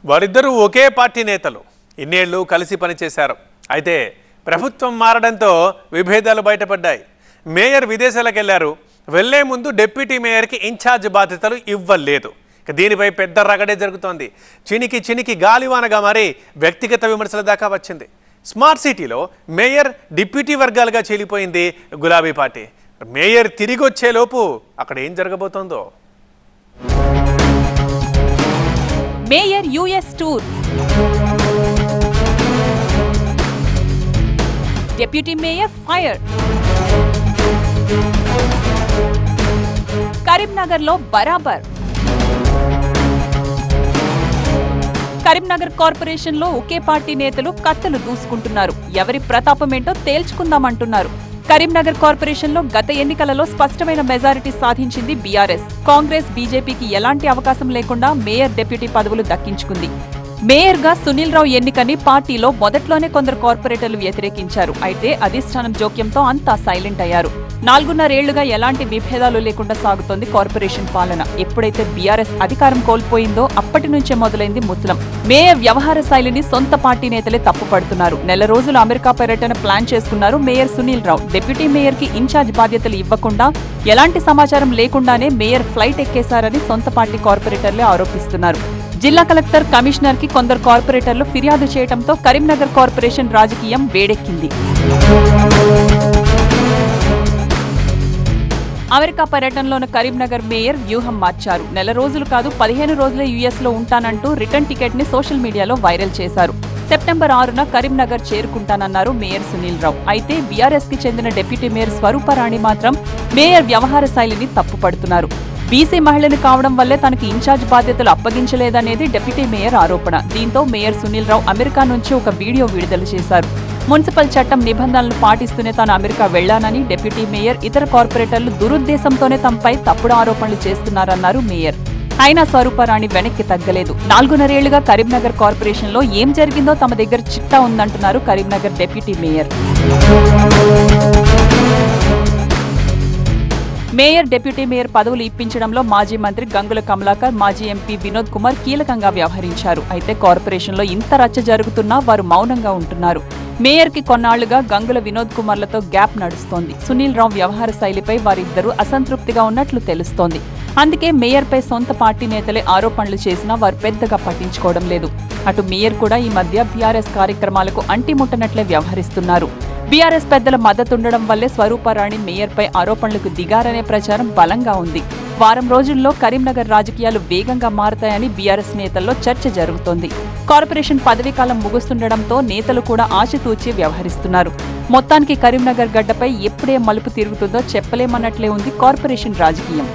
వారిద్దరూ ఒకే పార్టీ నేతలు ఇన్నేళ్లు కలిసి పనిచేశారు. అయితే ప్రభుత్వం మారడంతో విభేదాలు బయటపడ్డాయి. మేయర్ విదేశాలకు వెళ్లారు. వెళ్లే ముందు డిప్యూటీ మేయర్కి ఇన్ఛార్జ్ బాధ్యతలు ఇవ్వలేదు. దీనిపై పెద్ద రగడే జరుగుతోంది. చినికి చినికి గాలివానగా మారి వ్యక్తిగత విమర్శల దాకా వచ్చింది. స్మార్ట్ సిటీలో మేయర్ డిప్యూటీ వర్గాలుగా చీలిపోయింది గులాబీ పార్టీ. మేయర్ తిరిగి వచ్చేలోపు అక్కడ ఏం జరగబోతోందో. Mayor US tour, deputy mayor fire, కరీంనగర్లో బరాబర్. కరీంనగర్ కార్పొరేషన్లో ఒకే పార్టీ నేతలు కత్తులు దూసుకుంటున్నారు. ఎవరి ప్రతాపమేంటో తేల్చుకుందామంటున్నారు. కరీంనగర్ కార్పొరేషన్లో గత ఎన్నికలలో స్పష్టమైన మెజారిటీ సాధించింది బీఆర్ఎస్. కాంగ్రెస్, బీజేపీకి ఎలాంటి అవకాశం లేకుండా మేయర్, డిప్యూటీ పదవులు దక్కించుకుంది. మేయర్గా సునీల్ రావు ఎన్నికని పార్టీలో మొదట్లోనే కొందరు కార్పొరేటర్లు వ్యతిరేకించారు. అయితే అధిష్టానం జోక్యంతో అంతా సైలెంట్ అయ్యారు. 4.5 ఏళ్లుగా ఎలాంటి విభేదాలు లేకుండా సాగుతోంది కార్పొరేషన్ పాలన. ఎప్పుడైతే బీఆర్ఎస్ అధికారం కోల్పోయిందో అప్పటి నుంచే మొదలైంది ముసలం. మేయర్ వ్యవహార శైలిని సొంత పార్టీ నేతలే తప్పుపడుతున్నారు. నెల రోజులు అమెరికా పర్యటన ప్లాన్ చేసుకున్నారు mayor Sunil Rao. Deputy mayor కి ఇన్ఛార్జ్ బాధ్యతలు ఇవ్వకుండా, ఎలాంటి సమాచారం లేకుండానే మేయర్ ఫ్లైట్ ఎక్కేశారని సొంత పార్టీ కార్పొరేటర్లే ఆరోపిస్తున్నారు. జిల్లా కలెక్టర్, కమిషనర్ కి కొందరు కార్పొరేటర్లు ఫిర్యాదు చేయడంతో కరీంనగర్ కార్పొరేషన్ రాజకీయం వేడెక్కింది. అమెరికా పర్యటనలోని కరీంనగర్ మేయర్ వ్యూహం మార్చారు. నెల రోజులు కాదు, 15 రోజులే యుఎస్ లో ఉంటానంటూ రిటర్న్ టికెట్ ని సోషల్ మీడియాలో వైరల్ చేశారు. September 6న Karimnagar చేరుకుంటానన్నారు mayor Sunil Rao. అయితే బీఆర్ఎస్ కి చెందిన డిప్యూటీ మేయర్ స్వరూపరాణి మాత్రం మేయర్ వ్యవహార శైలిని తప్పుపడుతున్నారు. బీసీ మహిళని కావడం వల్లే తనకి ఇన్ఛార్జ్ బాధ్యతలు అప్పగించలేదనేది డిప్యూటీ మేయర్ ఆరోపణ. దీంతో మేయర్ సునీల్ రావు అమెరికా నుంచి ఒక వీడియో విడుదల చేశారు. మున్సిపల్ చట్టం నిబంధనలు పాటిస్తూనే తాను అమెరికా వెళ్లానని, డిప్యూటీ మేయర్, ఇతర కార్పొరేటర్లు దురుద్దేశంతోనే తమపై తప్పుడు ఆరోపణలు చేస్తున్నారన్నారు మేయర్. అయినా స్వరూపరాణి వెనక్కి తగ్గలేదు. 4.5 ఏళ్లుగా కరీంనగర్ కార్పొరేషన్ లో ఏం జరిగిందో తమ దగ్గర చిట్టా ఉందంటున్నారు Karimnagar deputy mayor. Mayor, deputy mayor పదవులు ఇప్పించడంలో మాజీ మంత్రి గంగుల కమలాకర్, మాజీ ఎంపీ వినోద్ కుమార్ కీలకంగా వ్యవహరించారు. అయితే కార్పొరేషన్లో ఇంత రచ్చ జరుగుతున్నా వారు మౌనంగా ఉంటున్నారు. మేయర్ కి కొన్నాళ్లుగా గంగుల, వినోద్ కుమార్లతో గ్యాప్ నడుస్తోంది. సునీల్ రావు వ్యవహార శైలిపై వారిద్దరూ అసంతృప్తిగా ఉన్నట్లు తెలుస్తోంది. అందుకే మేయర్ పై సొంత పార్టీ నేతలే ఆరోపణలు చేసినా వారు పెద్దగా పట్టించుకోవడం లేదు. అటు మేయర్ కూడా ఈ మధ్య బీఆర్ఎస్ కార్యక్రమాలకు అంటిముట్టనట్లే వ్యవహరిస్తున్నారు. బీఆర్ఎస్ పెద్దల మద్దతుండడం వల్లే స్వరూపరాణి మేయర్ పై ఆరోపణలకు దిగారనే ప్రచారం బలంగా ఉంది. వారం రోజుల్లో కరీంనగర్ రాజకీయాలు వేగంగా మారతాయని బీఆర్ఎస్ నేతల్లో చర్చ జరుగుతోంది. కార్పొరేషన్ పదవీకాలం ముగుస్తుండటంతో నేతలు కూడా ఆచితూచి వ్యవహరిస్తున్నారు. మొత్తానికి కరీంనగర్ గడ్డపై ఎప్పుడే మలుపు తిరుగుతుందో చెప్పలేమన్నట్లే ఉంది కార్పొరేషన్ రాజకీయం.